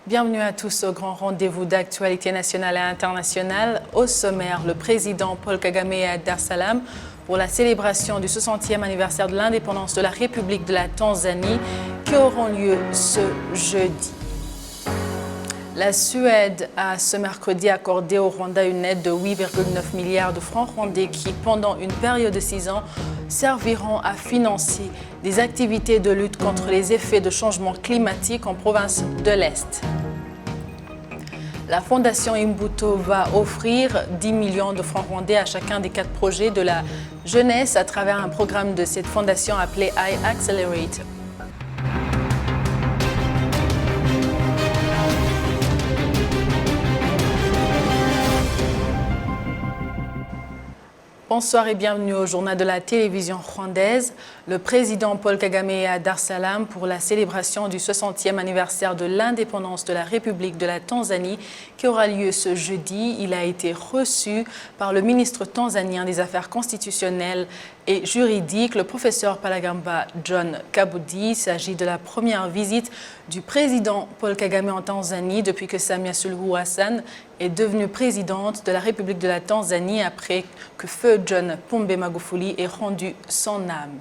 Bienvenue à tous au grand rendez-vous d'actualité nationale et internationale. Au sommaire, le président Paul Kagame est à Dar es Salaam pour la célébration du 60e anniversaire de l'indépendance de la République de la Tanzanie qui auront lieu ce jeudi. La Suède a ce mercredi accordé au Rwanda une aide de 8,9 milliards de francs rwandais qui, pendant une période de 6 ans, serviront à financer des activités de lutte contre les effets de changement climatique en province de l'Est. La Fondation Imbuto va offrir 10 millions de francs rwandais à chacun des 4 projets de la jeunesse à travers un programme de cette fondation appelé iAccelerate. Bonsoir et bienvenue au journal de la télévision rwandaise. Le président Paul Kagame est à Dar es Salaam pour la célébration du 60e anniversaire de l'indépendance de la République de la Tanzanie qui aura lieu ce jeudi. Il a été reçu par le ministre tanzanien des Affaires constitutionnelles et juridiques, le professeur Palagamba John Kabudi. Il s'agit de la première visite du président Paul Kagame en Tanzanie depuis que Samia Suluhu Hassan est devenue présidente de la République de la Tanzanie après que feu John Pombe Magufuli ait rendu son âme.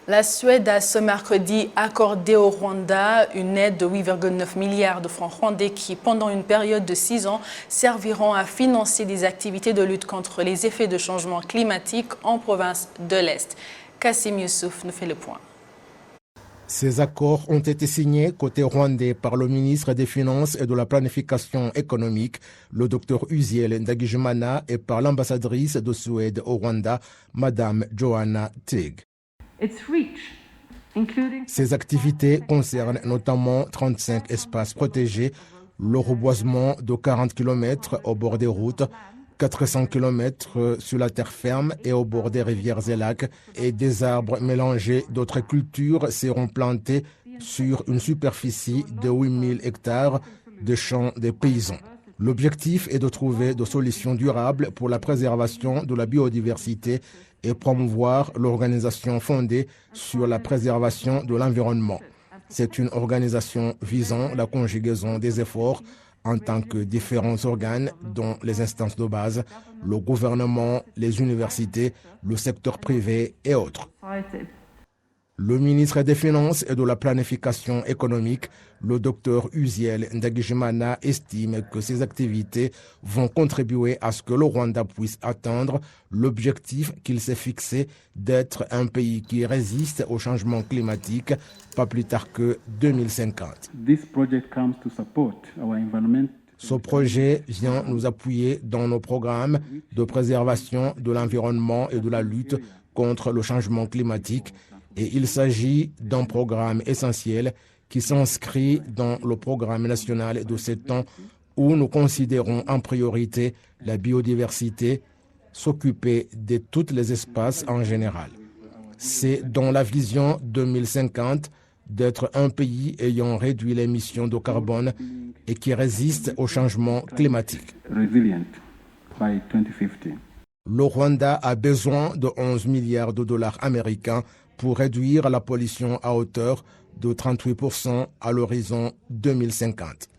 La Suède a ce mercredi accordé au Rwanda une aide de 8,9 milliards de francs rwandais qui, pendant une période de 6 ans, serviront à financer des activités de lutte contre les effets de changement climatique en province de l'Est. Kassim Youssouf nous fait le point. Ces accords ont été signés côté rwandais par le ministre des Finances et de la Planification économique, le Dr Uziel Ndagijimana, et par l'ambassadrice de Suède au Rwanda, Madame Johanna Tig. Ces activités concernent notamment 35 espaces protégés, le reboisement de 40 km au bord des routes, 400 km sur la terre ferme et au bord des rivières et lacs, et des arbres mélangés d'autres cultures seront plantés sur une superficie de 8000 hectares de champs des paysans. L'objectif est de trouver des solutions durables pour la préservation de la biodiversité et promouvoir l'organisation fondée sur la préservation de l'environnement. C'est une organisation visant la conjugaison des efforts en tant que différents organes dont les instances de base, le gouvernement, les universités, le secteur privé et autres. Le ministre des Finances et de la Planification économique, le Dr Uziel Ndagijimana, estime que ces activités vont contribuer à ce que le Rwanda puisse atteindre l'objectif qu'il s'est fixé d'être un pays qui résiste au changement climatique pas plus tard que 2050. Ce projet vient nous appuyer dans nos programmes de préservation de l'environnement et de la lutte contre le changement climatique. Et il s'agit d'un programme essentiel qui s'inscrit dans le programme national de 7 ans où nous considérons en priorité la biodiversité, s'occuper de tous les espaces en général. C'est dans la vision 2050 d'être un pays ayant réduit l'émission de carbone et qui résiste au changement climatique. Le Rwanda a besoin de 11 milliards de dollars américains pour réduire la pollution à hauteur de 38% à l'horizon 2050.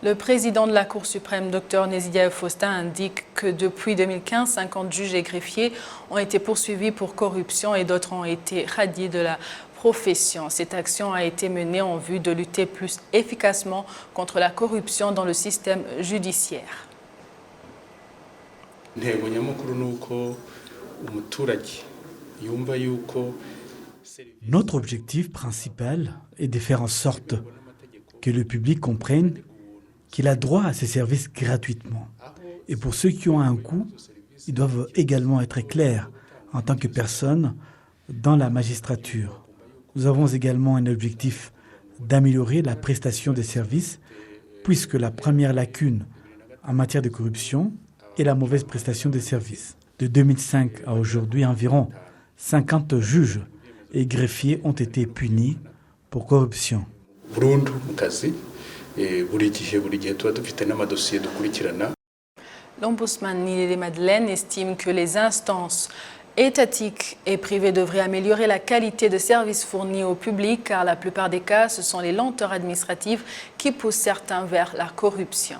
Le président de la Cour suprême, Dr Nezidia Faustin, indique que depuis 2015, 50 juges et greffiers ont été poursuivis pour corruption et d'autres ont été radiés de la profession. Cette action a été menée en vue de lutter plus efficacement contre la corruption dans le système judiciaire. Notre objectif principal est de faire en sorte que le public comprenne qu'il a droit à ces services gratuitement. Et pour ceux qui ont un coût, ils doivent également être clairs en tant que personne dans la magistrature. Nous avons également un objectif d'améliorer la prestation des services, puisque la première lacune en matière de corruption est la mauvaise prestation des services. De 2005 à aujourd'hui, environ 50 juges et greffiers ont été punis pour corruption. L'ombudsman Nilele Madeleine estime que les instances Étatiques et privés devraient améliorer la qualité de services fournis au public car la plupart des cas, ce sont les lenteurs administratives qui poussent certains vers la corruption.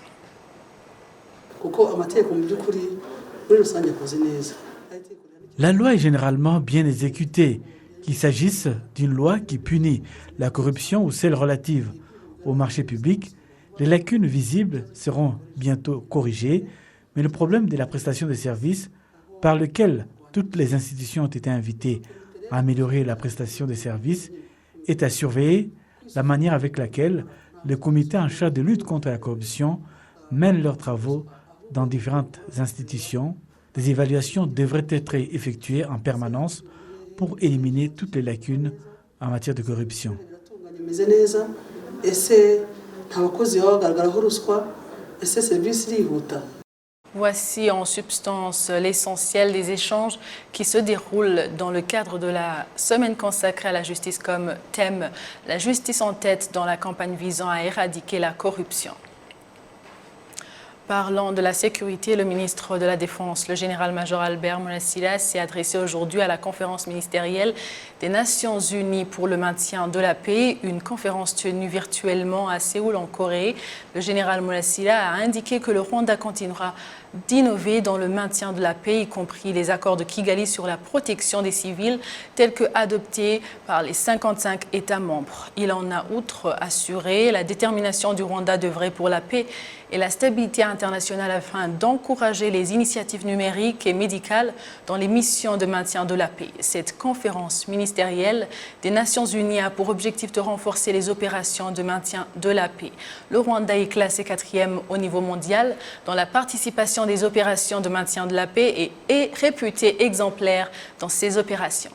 La loi est généralement bien exécutée, qu'il s'agisse d'une loi qui punit la corruption ou celle relative au marché public. Les lacunes visibles seront bientôt corrigées, mais le problème de la prestation des services par lequel toutes les institutions ont été invitées à améliorer la prestation des services est à surveiller la manière avec laquelle les comités en charge de lutte contre la corruption mènent leurs travaux dans différentes institutions. Des évaluations devraient être effectuées en permanence pour éliminer toutes les lacunes en matière de corruption. Voici en substance l'essentiel des échanges qui se déroulent dans le cadre de la semaine consacrée à la justice comme thème « La justice en tête dans la campagne visant à éradiquer la corruption ». Parlant de la sécurité, le ministre de la Défense, le général-major Albert Molassila, s'est adressé aujourd'hui à la conférence ministérielle des Nations Unies pour le maintien de la paix, une conférence tenue virtuellement à Séoul en Corée. Le général Molassila a indiqué que le Rwanda continuera d'innover dans le maintien de la paix, y compris les accords de Kigali sur la protection des civils, tels que adoptés par les 55 États membres. Il en a outre assuré la détermination du Rwanda d'œuvrer pour la paix et la stabilité internationale afin d'encourager les initiatives numériques et médicales dans les missions de maintien de la paix. Cette conférence ministérielle des Nations Unies a pour objectif de renforcer les opérations de maintien de la paix. Le Rwanda est classé 4e au niveau mondial dans la participation des opérations de maintien de la paix et est réputé exemplaire dans ces opérations.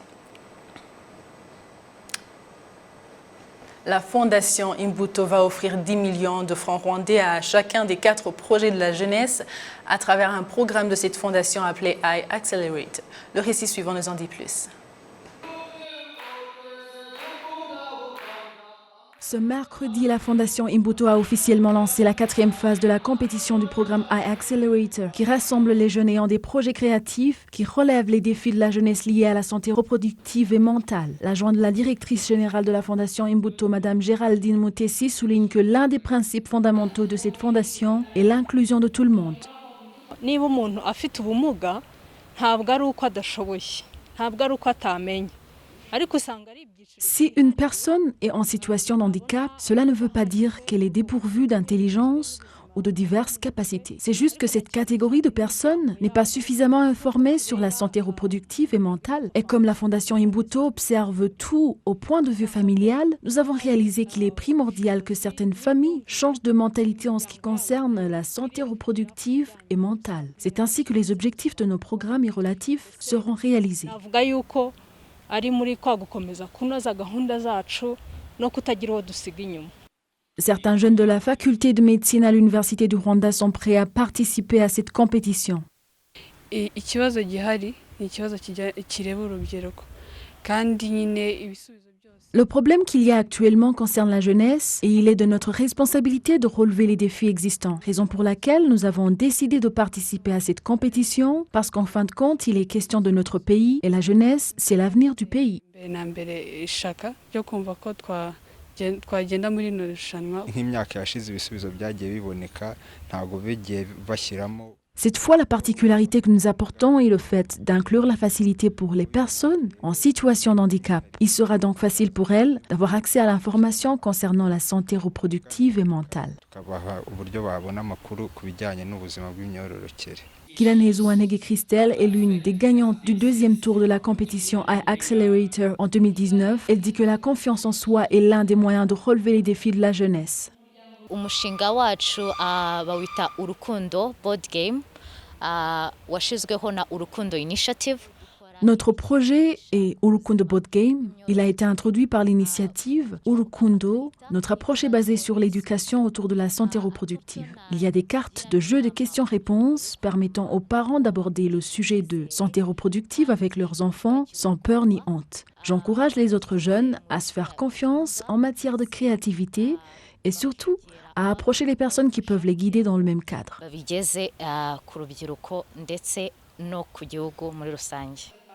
La Fondation Imbuto va offrir 10 millions de francs rwandais à chacun des 4 projets de la jeunesse à travers un programme de cette fondation appelé iAccelerate. Le récit suivant nous en dit plus. Ce mercredi, la Fondation Imbuto a officiellement lancé la 4e phase de la compétition du programme iAccelerator, qui rassemble les jeunes ayant des projets créatifs qui relèvent les défis de la jeunesse liés à la santé reproductive et mentale. L'adjointe de la directrice générale de la Fondation Imbuto, Madame Géraldine Moutessi, souligne que l'un des principes fondamentaux de cette fondation est l'inclusion de tout le monde. Niba umuntu afite ubumuga ntabwo ari uko adashoboye ntabwo ari uko atamenya. Si une personne est en situation de handicap, cela ne veut pas dire qu'elle est dépourvue d'intelligence ou de diverses capacités. C'est juste que cette catégorie de personnes n'est pas suffisamment informée sur la santé reproductive et mentale. Et comme la Fondation Imbuto observe tout au point de vue familial, nous avons réalisé qu'il est primordial que certaines familles changent de mentalité en ce qui concerne la santé reproductive et mentale. C'est ainsi que les objectifs de nos programmes et relatifs seront réalisés. Certains jeunes de la faculté de médecine à l'Université du Rwanda sont prêts à participer à cette compétition. Le problème qu'il y a actuellement concerne la jeunesse et il est de notre responsabilité de relever les défis existants. Raison pour laquelle nous avons décidé de participer à cette compétition parce qu'en fin de compte, il est question de notre pays et la jeunesse, c'est l'avenir du pays. Cette fois, la particularité que nous apportons est le fait d'inclure la facilité pour les personnes en situation de handicap. Il sera donc facile pour elles d'avoir accès à l'information concernant la santé reproductive et mentale. Kilanezo Anege Christelle est l'une des gagnantes du 2e tour de la compétition iAccelerator en 2019. Elle dit que la confiance en soi est l'un des moyens de relever les défis de la jeunesse. Umushinga wacu bawita Urukundo board game washizweho na Urukundo initiative. Notre projet est Urukundo Board Game. Il a été introduit par l'initiative Urukundo. Notre approche est basée sur l'éducation autour de la santé reproductive. Il y a des cartes de jeux de questions-réponses permettant aux parents d'aborder le sujet de santé reproductive avec leurs enfants sans peur ni honte. J'encourage les autres jeunes à se faire confiance en matière de créativité et surtout à approcher les personnes qui peuvent les guider dans le même cadre.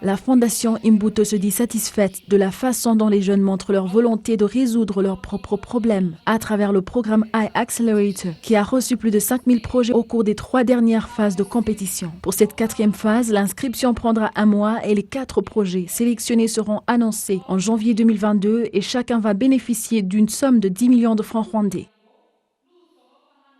La Fondation Imbuto se dit satisfaite de la façon dont les jeunes montrent leur volonté de résoudre leurs propres problèmes à travers le programme iAccelerator qui a reçu plus de 5000 projets au cours des 3 dernières phases de compétition. Pour cette 4e phase, l'inscription prendra 1 mois et les 4 projets sélectionnés seront annoncés en janvier 2022 et chacun va bénéficier d'une somme de 10 millions de francs rwandais.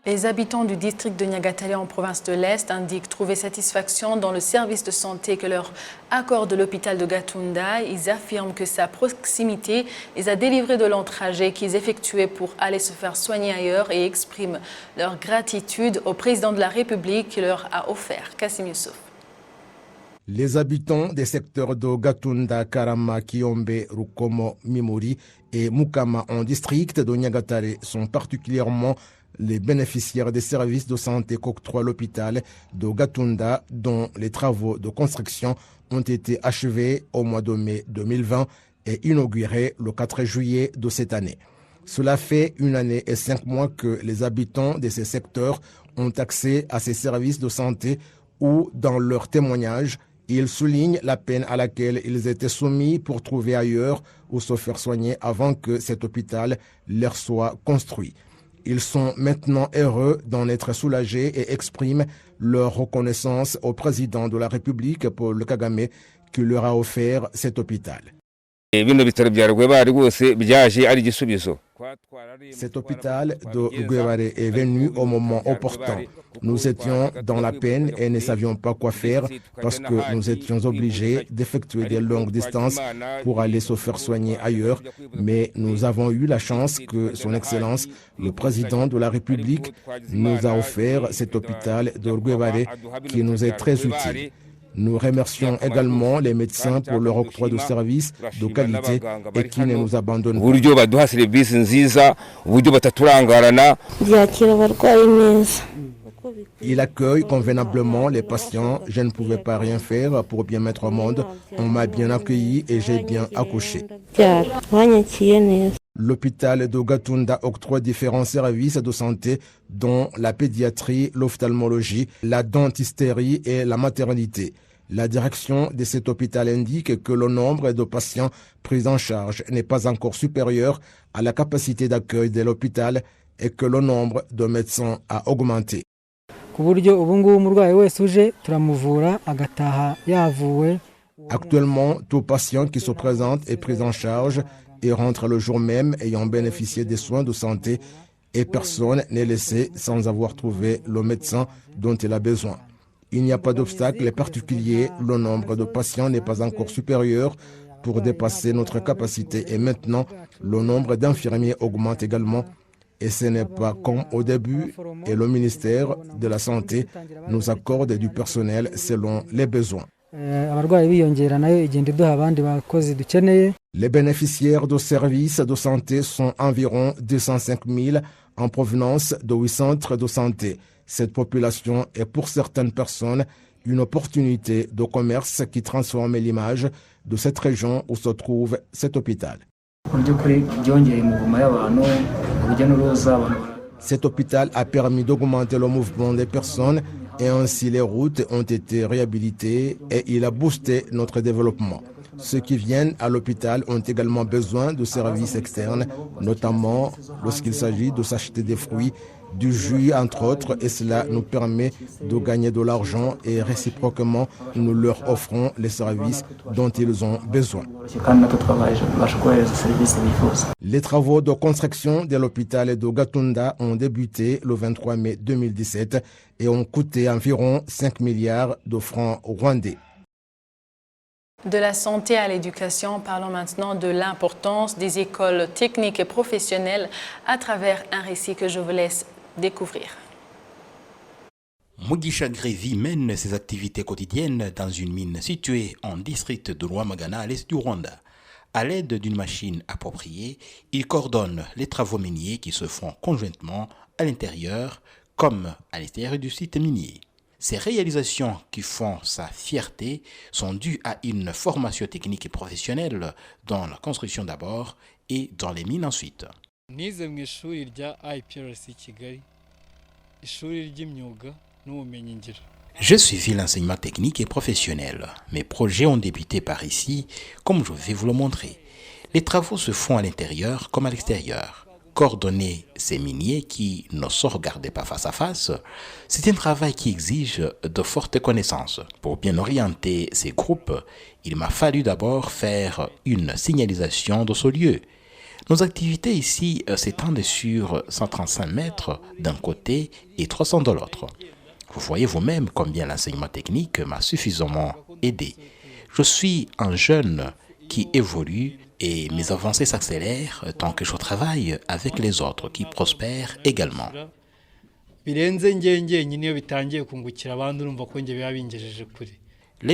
Les habitants du district de Nyagatare en province de l'Est indiquent trouver satisfaction dans le service de santé que leur accorde l'hôpital de Gatunda. Ils affirment que sa proximité les a délivrés de longs trajets qu'ils effectuaient pour aller se faire soigner ailleurs et expriment leur gratitude au président de la République qui leur a offert. Kassim Youssouf. Les habitants des secteurs de Gatunda, Karama, Kiombe, Rukomo, Mimori et Mukama en district de Nyagatare sont particulièrement les bénéficiaires des services de santé qu'octroie l'hôpital de Gatunda, dont les travaux de construction ont été achevés au mois de mai 2020 et inaugurés le 4 juillet de cette année. Cela fait 1 année et 5 mois que les habitants de ces secteurs ont accès à ces services de santé où, dans leurs témoignages, ils soulignent la peine à laquelle ils étaient soumis pour trouver ailleurs où se faire soigner avant que cet hôpital leur soit construit. Ils sont maintenant heureux d'en être soulagés et expriment leur reconnaissance au président de la République, Paul Kagame, qui leur a offert cet hôpital. Cet hôpital de Rwebare est venu au moment opportun. Nous étions dans la peine et ne savions pas quoi faire parce que nous étions obligés d'effectuer des longues distances pour aller se faire soigner ailleurs. Mais nous avons eu la chance que Son Excellence, le président de la République, nous a offert cet hôpital de Rwebare qui nous est très utile. Nous remercions également les médecins pour leur octroi de services de qualité et qui ne nous abandonnent pas. Il accueille convenablement les patients. Je ne pouvais pas rien faire pour bien mettre au monde. On m'a bien accueilli et j'ai bien accouché. L'hôpital de Gatunda octroie différents services de santé dont la pédiatrie, l'ophtalmologie, la dentisterie et la maternité. La direction de cet hôpital indique que le nombre de patients pris en charge n'est pas encore supérieur à la capacité d'accueil de l'hôpital et que le nombre de médecins a augmenté. Actuellement, tout patient qui se présente est pris en charge et rentre le jour même ayant bénéficié des soins de santé et personne n'est laissé sans avoir trouvé le médecin dont il a besoin. Il n'y a pas d'obstacle particulier, le nombre de patients n'est pas encore supérieur pour dépasser notre capacité et maintenant le nombre d'infirmiers augmente également et ce n'est pas comme au début et le ministère de la Santé nous accorde du personnel selon les besoins. Les bénéficiaires de services de santé sont environ 205 000 en provenance de 8 centres de santé. Cette population est pour certaines personnes une opportunité de commerce qui transforme l'image de cette région où se trouve cet hôpital. Cet hôpital a permis d'augmenter le mouvement des personnes et ainsi les routes ont été réhabilitées et il a boosté notre développement. Ceux qui viennent à l'hôpital ont également besoin de services externes, notamment lorsqu'il s'agit de s'acheter des fruits, du jus entre autres, et cela nous permet de gagner de l'argent et réciproquement nous leur offrons les services dont ils ont besoin. Les travaux de construction de l'hôpital de Gatunda ont débuté le 23 mai 2017 et ont coûté environ 5 milliards de francs rwandais. De la santé à l'éducation, parlons maintenant de l'importance des écoles techniques et professionnelles à travers un récit que je vous laisse découvrir. Mugisha Grévi mène ses activités quotidiennes dans une mine située en district de Rwamagana à l'est du Rwanda. À l'aide d'une machine appropriée, il coordonne les travaux miniers qui se font conjointement à l'intérieur comme à l'extérieur du site minier. Ces réalisations qui font sa fierté sont dues à une formation technique et professionnelle dans la construction d'abord et dans les mines ensuite. Nize mu ishuri rya IPRC Kigali, ishuri ry'imyuga n'ubumenyingiro. J'ai suivi l'enseignement technique et professionnel. Mes projets ont débuté par ici, comme je vais vous le montrer. Les travaux se font à l'intérieur comme à l'extérieur. Coordonner ces miniers qui ne se regardaient pas face à face, c'est un travail qui exige de fortes connaissances. Pour bien orienter ces groupes, il m'a fallu d'abord faire une signalisation de ce lieu. Nos activités ici s'étendent sur 135 mètres d'un côté et 300 de l'autre. Vous voyez vous-même combien l'enseignement technique m'a suffisamment aidé. Je suis un jeune qui évolue et mes avancées s'accélèrent tant que je travaille avec les autres qui prospèrent également. Les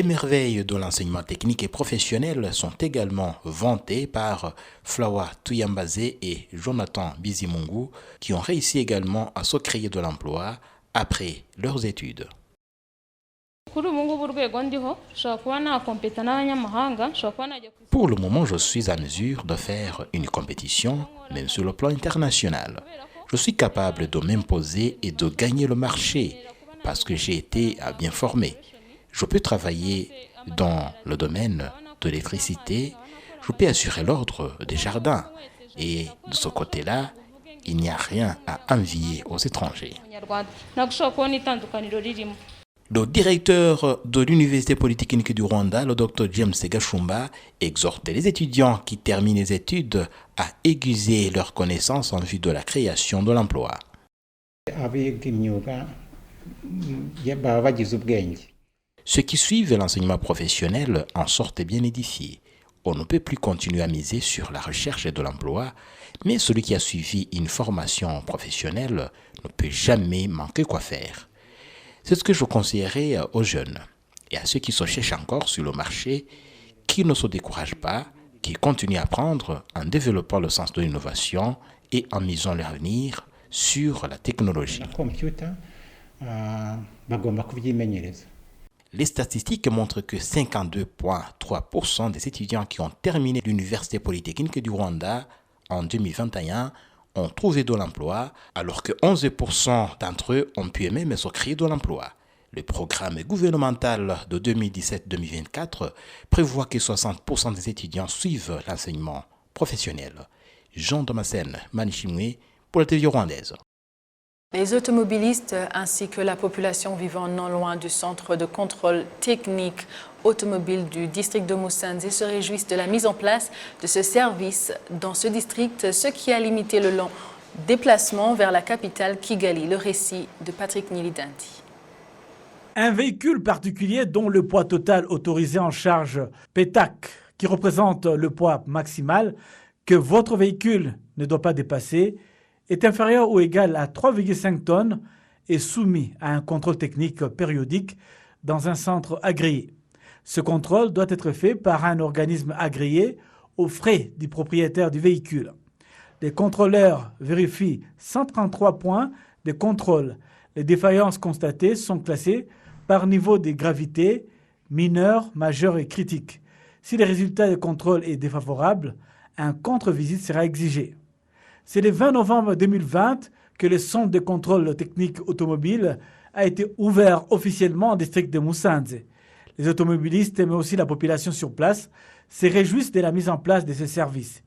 merveilles de l'enseignement technique et professionnel sont également vantées par Flawa Tuyambaze et Jonathan Bizimungu qui ont réussi également à se créer de l'emploi après leurs études. Pour le moment, je suis à mesure de faire une compétition, même sur le plan international. Je suis capable de m'imposer et de gagner le marché parce que j'ai été bien formé. Je peux travailler dans le domaine de l'électricité, je peux assurer l'ordre des jardins et de ce côté-là, il n'y a rien à envier aux étrangers. Le directeur de l'Université polytechnique du Rwanda, le Dr James Gashumba, exhorte les étudiants qui terminent les études à aiguiser leurs connaissances en vue de la création de l'emploi. Ceux qui suivent l'enseignement professionnel en sortent bien édifiés. On ne peut plus continuer à miser sur la recherche de l'emploi, mais celui qui a suivi une formation professionnelle ne peut jamais manquer quoi faire. C'est ce que je conseillerais aux jeunes et à ceux qui se cherchent encore sur le marché, qui ne se découragent pas, qui continuent à apprendre en développant le sens de l'innovation et en misant leur avenir sur la technologie. Les statistiques montrent que 52,3% des étudiants qui ont terminé l'Université polytechnique du Rwanda en 2021 ont trouvé de l'emploi, alors que 11% d'entre eux ont pu même se créer de l'emploi. Le programme gouvernemental de 2017-2024 prévoit que 60% des étudiants suivent l'enseignement professionnel. Jean Damascène, Manichimwe, pour la télévision rwandaise. Les automobilistes ainsi que la population vivant non loin du centre de contrôle technique automobile du district de Musanze se réjouissent de la mise en place de ce service dans ce district, ce qui a limité le long déplacement vers la capitale Kigali. Le récit de Patrick Nilidandi. Un véhicule particulier dont le poids total autorisé en charge PETAC, qui représente le poids maximal que votre véhicule ne doit pas dépasser, est inférieur ou égal à 3,5 tonnes et soumis à un contrôle technique périodique dans un centre agréé. Ce contrôle doit être fait par un organisme agréé aux frais du propriétaire du véhicule. Les contrôleurs vérifient 133 points de contrôle. Les défaillances constatées sont classées par niveau de gravité, mineur, majeur et critique. Si le résultat de contrôle est défavorable, un contre-visite sera exigé. C'est le 20 novembre 2020 que le centre de contrôle technique automobile a été ouvert officiellement en district de Musanze. Les automobilistes, mais aussi la population sur place, se réjouissent de la mise en place de ce service.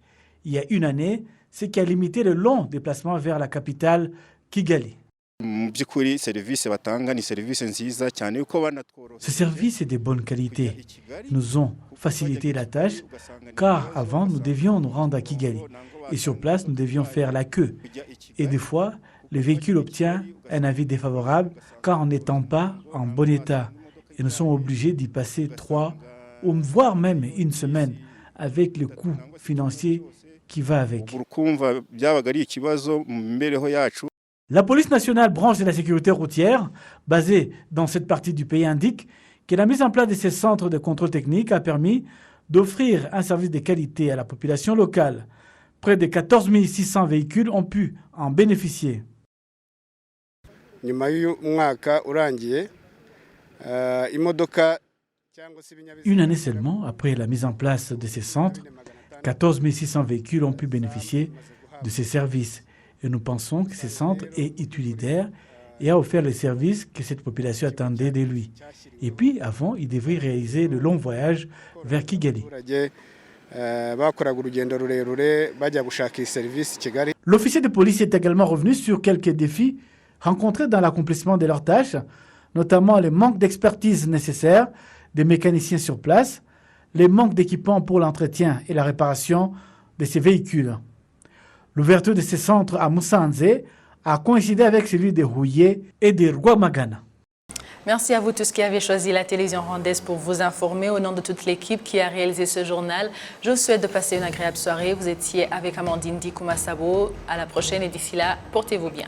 Il y a une année, ce qui a limité le long déplacement vers la capitale Kigali. Ce service est de bonne qualité. Ils nous ont facilité la tâche car avant nous devions nous rendre à Kigali et sur place nous devions faire la queue. Et des fois, le véhicule obtient un avis défavorable car on n'étant pas en bon état. Et nous sommes obligés d'y passer 3 ou voire même une semaine avec le coût financier qui va avec. La police nationale, branche de la sécurité routière, basée dans cette partie du pays, indique que la mise en place de ces centres de contrôle technique a permis d'offrir un service de qualité à la population locale. Près de 14 600 véhicules ont pu en bénéficier. Une année seulement après la mise en place de ces centres, 14 600 véhicules ont pu bénéficier de ces services. Et nous pensons que ces centres sont utilitaires et a offert les services que cette population attendait de lui. Et puis, avant, il devrait réaliser le long voyage vers Kigali. L'officier de police est également revenu sur quelques défis rencontrés dans l'accomplissement de leurs tâches, notamment le manque d'expertise nécessaire des mécaniciens sur place, les manques d'équipements pour l'entretien et la réparation de ces véhicules. L'ouverture de ces centres à Musanze a coïncidé avec celui de Huye et de Rwamagana. Merci à vous tous qui avez choisi la télévision rwandaise pour vous informer. Au nom de toute l'équipe qui a réalisé ce journal, je vous souhaite de passer une agréable soirée. Vous étiez avec Amandine Dikouma Sabo. À la prochaine et d'ici là, portez-vous bien.